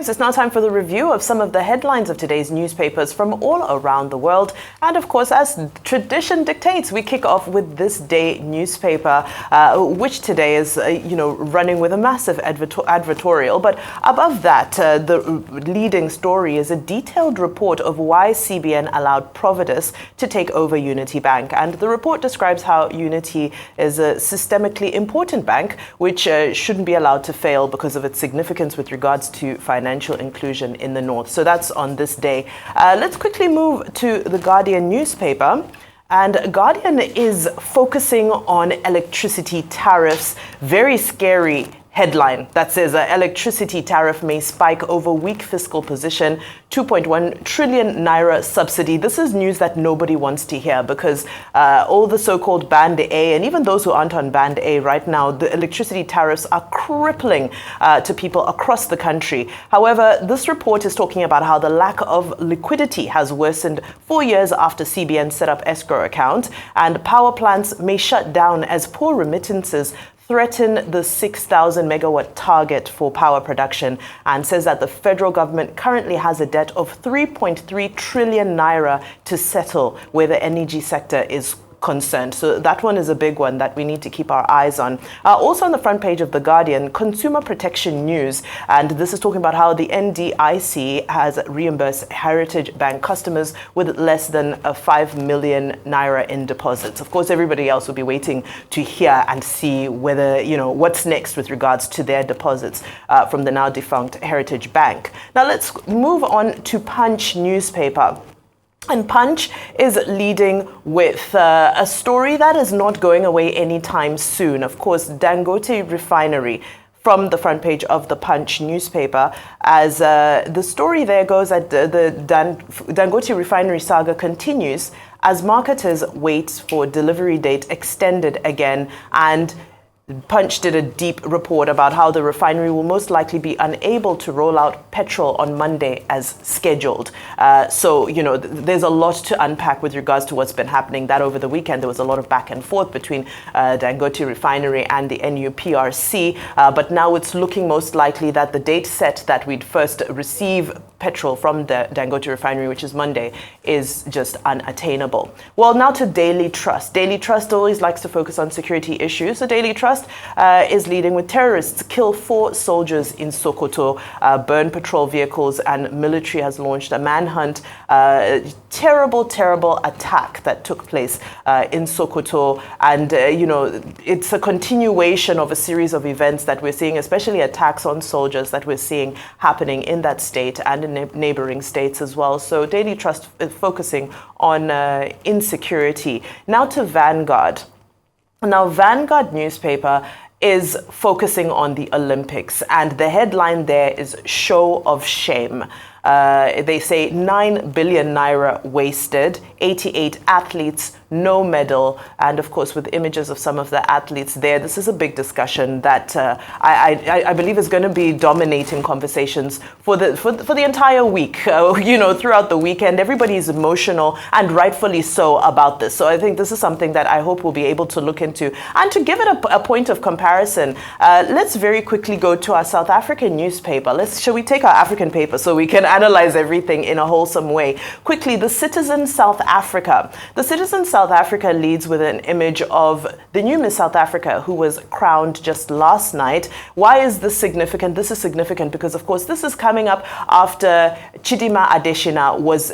It's now time for the review of some of the headlines of today's newspapers from all around the world. And of course, as tradition dictates, we kick off with This Day newspaper, which today is, running with a massive advertorial. But above that, the leading story is a detailed report of why CBN allowed Providus to take over Unity Bank. And the report describes how Unity is a systemically important bank, which shouldn't be allowed to fail because of its significance with regards to financial inclusion in the north. So that's on this day. Let's quickly move to the Guardian newspaper. And Guardian is focusing on electricity tariffs. Very scary headline that says electricity tariff may spike over weak fiscal position, 2.1 trillion naira subsidy. This is news that nobody wants to hear because all the so-called Band A, and even those who aren't on Band A right now, the electricity tariffs are crippling to people across the country. However, this report is talking about how the lack of liquidity has worsened 4 years after CBN set up escrow account, and power plants may shut down as poor remittances threaten the 6,000 megawatt target for power production, and says that the federal government currently has a debt of 3.3 trillion naira to settle where the energy sector is concerned. So that one is a big one that we need to keep our eyes on. Also on the front page of The Guardian, consumer protection news, and this is talking about how the NDIC has reimbursed Heritage Bank customers with less than 5 million naira in deposits. Of course, everybody else will be waiting to hear and see whether, what's next with regards to their deposits from the now defunct Heritage Bank. Now let's move on to Punch newspaper. And Punch is leading with a story that is not going away anytime soon. Of course, Dangote Refinery, from the front page of the Punch newspaper, as the story there goes that the Dangote Refinery saga continues as marketers wait for delivery date extended again. And Punch did a deep report about how the refinery will most likely be unable to roll out petrol on Monday as scheduled. There's a lot to unpack with regards to what's been happening. That over the weekend, there was a lot of back and forth between Dangote Refinery and the NUPRC. But now it's looking most likely that the date set that we'd first receive petrol from the Dangote Refinery, which is Monday, is just unattainable. Well, now to Daily Trust. Daily Trust always likes to focus on security issues. So Daily Trust is leading with terrorists kill 4 soldiers in Sokoto, burn patrol vehicles, and military has launched a manhunt. Terrible attack that took place in Sokoto. And, it's a continuation of a series of events that we're seeing, especially attacks on soldiers that we're seeing happening in that state and in neighboring states as well. So Daily Trust is focusing on insecurity. Now to Vanguard. Now, Vanguard newspaper is focusing on the Olympics, and the headline there is Show of Shame. They say 9 billion naira wasted, 88 athletes, no medal, and of course with images of some of the athletes there. This is a big discussion that I believe is going to be dominating conversations for the entire week. Throughout the weekend, everybody is emotional, and rightfully so, about this. So I think this is something that I hope we'll be able to look into. And to give it a point of comparison, let's very quickly go to our South African newspaper. Shall we take our African paper so we can analyze everything in a wholesome way? Quickly, the Citizen South Africa. The Citizen South Africa leads with an image of the new Miss South Africa, who was crowned just last night. Why is this significant? This is significant because, of course, this is coming up after Chidima Adeshina was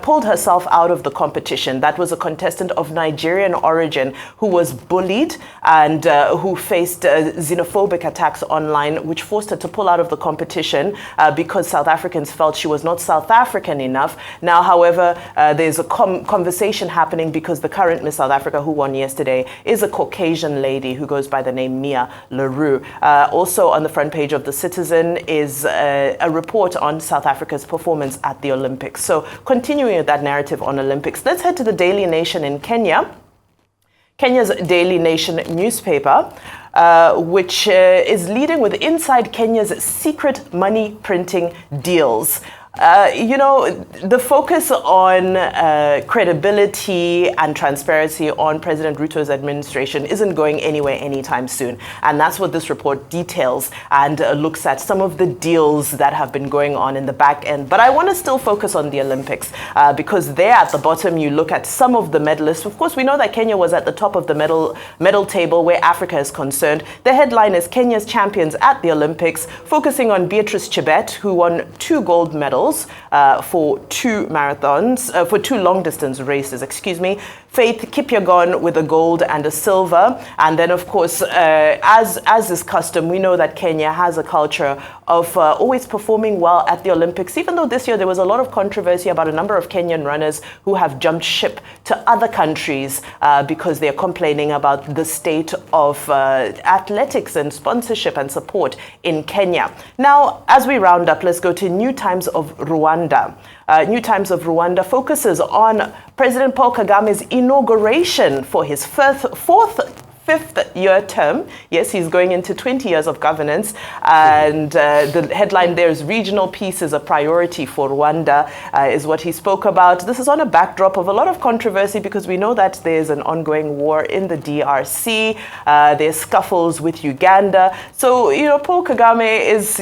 pulled herself out of the competition. That was a contestant of Nigerian origin who was bullied and who faced xenophobic attacks online, which forced her to pull out of the competition because South Africans felt she was not South African enough. Now, however, there's a conversation happening because the current Miss South Africa, who won yesterday, is a Caucasian lady who goes by the name Mia LaRue. Also on the front page of The Citizen is a report on South Africa's performance at the Olympics. So continuing with that narrative on Olympics, let's head to the Daily Nation in Kenya. Kenya's Daily Nation newspaper, which is leading with inside Kenya's secret money printing deals. The focus on credibility and transparency on President Ruto's administration isn't going anywhere anytime soon. And that's what this report details and looks at some of the deals that have been going on in the back end. But I want to still focus on the Olympics because there at the bottom, you look at some of the medalists. Of course, we know that Kenya was at the top of the medal table where Africa is concerned. The headline is Kenya's champions at the Olympics, focusing on Beatrice Chebet, who won 2 gold medals for 2 marathons, for 2 long-distance races, Faith Kipyegon with a gold and a silver. And then, of course, as is custom, we know that Kenya has a culture of always performing well at the Olympics, even though this year there was a lot of controversy about a number of Kenyan runners who have jumped ship to other countries because they're complaining about the state of athletics and sponsorship and support in Kenya. Now, as we round up, let's go to New Times of Rwanda. New Times of Rwanda focuses on President Paul Kagame's inauguration for his fifth-year term. Yes, he's going into 20 years of governance. And the headline there is Regional Peace is a Priority for Rwanda, is what he spoke about. This is on a backdrop of a lot of controversy because we know that there's an ongoing war in the DRC. There's scuffles with Uganda. So, Paul Kagame is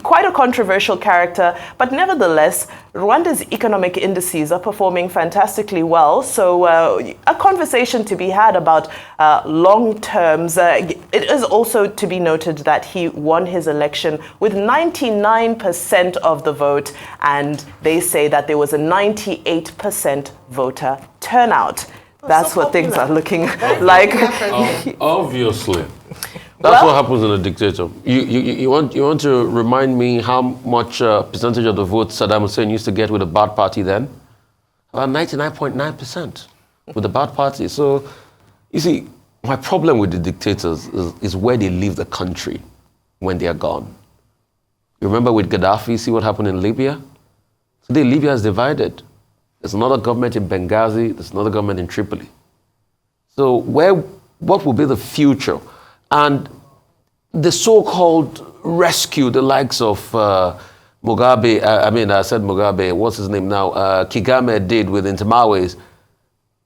quite a controversial character, but nevertheless, Rwanda's economic indices are performing fantastically well. So a conversation to be had about long terms. It is also to be noted that he won his election with 99% of the vote, and they say that there was a 98% voter turnout. That's what things are looking like. Obviously. That's what happens in a dictator. You want to remind me how much percentage of the votes Saddam Hussein used to get with a Ba'ath Party then? About 99.9% with the Ba'ath Party. So, you see, my problem with the dictators is where they leave the country when they are gone. You remember with Gaddafi, see what happened in Libya? Today, Libya is divided. There's another government in Benghazi, there's another government in Tripoli. So what will be the future? And the so-called rescue, the likes of Mugabe, what's his name now? Kagame did with Intimawes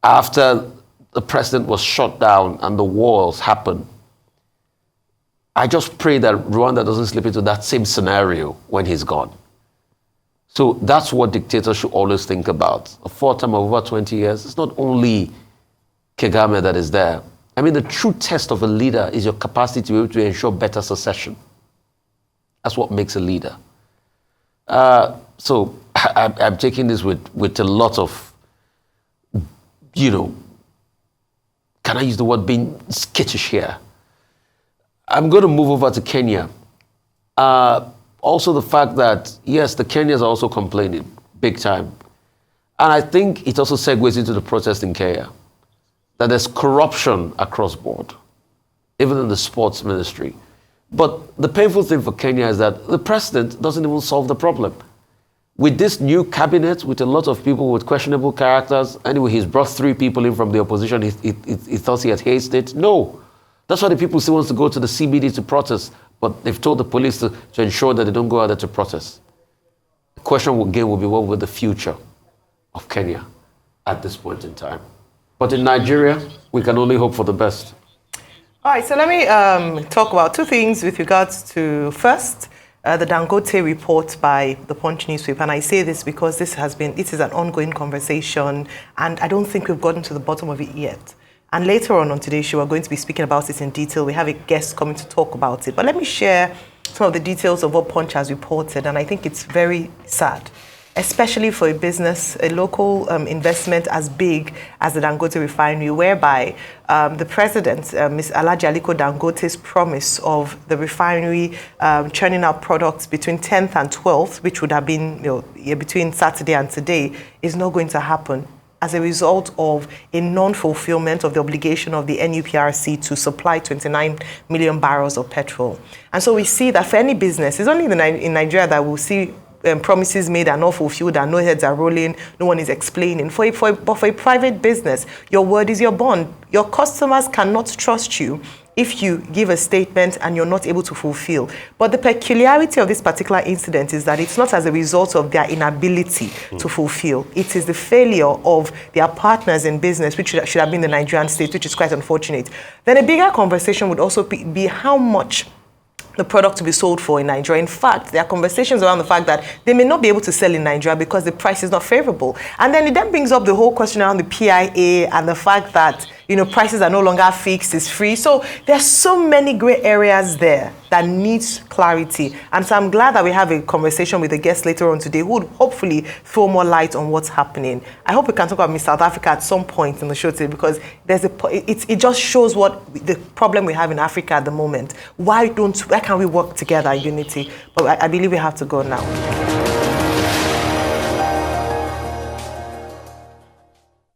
after the president was shot down and the wars happened. I just pray that Rwanda doesn't slip into that same scenario when he's gone. So that's what dictators should always think about. A 4 term of over 20 years, it's not only Kagame that is there. I mean, the true test of a leader is your capacity to be able to ensure better succession. That's what makes a leader. So I'm taking this with a lot of, can I use the word being skittish here? I'm going to move over to Kenya. Also the fact that, yes, the Kenyans are also complaining big time. And I think it also segues into the protest in Kenya, that there's corruption across board, even in the sports ministry. But the painful thing for Kenya is that the president doesn't even solve the problem. With this new cabinet, with a lot of people with questionable characters, anyway, he's brought 3 people in from the opposition. He thought he had hazed it. No. That's why the people still want to go to the CBD to protest, but they've told the police to ensure that they don't go out there to protest. The question again will be, what will be the future of Kenya at this point in time? But in Nigeria, we can only hope for the best. All right, so let me talk about 2 things with regards to, first, the Dangote report by the Punch newspaper. And I say this because this is an ongoing conversation, and I don't think we've gotten to the bottom of it yet. And later on today's show, we're going to be speaking about it in detail. We have a guest coming to talk about it. But let me share some of the details of what Punch has reported, and I think it's very sad, especially for a business, a local investment as big as the Dangote refinery, whereby the president, Ms. Alhaji Aliko Dangote's promise of the refinery churning out products between 10th and 12th, which would have been between Saturday and today, is not going to happen as a result of a non-fulfillment of the obligation of the NUPRC to supply 29 million barrels of petrol. And so we see that for any business, it's only in Nigeria that we'll see promises made are not fulfilled and no heads are rolling, no one is explaining. But for a private business, your word is your bond. Your customers cannot trust you if you give a statement and you're not able to fulfill. But the peculiarity of this particular incident is that it's not as a result of their inability to fulfill. It is the failure of their partners in business, which should have been the Nigerian state, which is quite unfortunate. Then a bigger conversation would also be how much the product to be sold for in Nigeria. In fact, there are conversations around the fact that they may not be able to sell in Nigeria because the price is not favorable. And then it then brings up the whole question around the PIA and the fact that, prices are no longer fixed, it's free. So there's so many gray areas there that needs clarity. And so I'm glad that we have a conversation with a guest later on today who would hopefully throw more light on what's happening. I hope we can talk about Miss South Africa at some point in the show today, because it just shows what the problem we have in Africa at the moment. Why can't we work together in unity? But I believe we have to go now.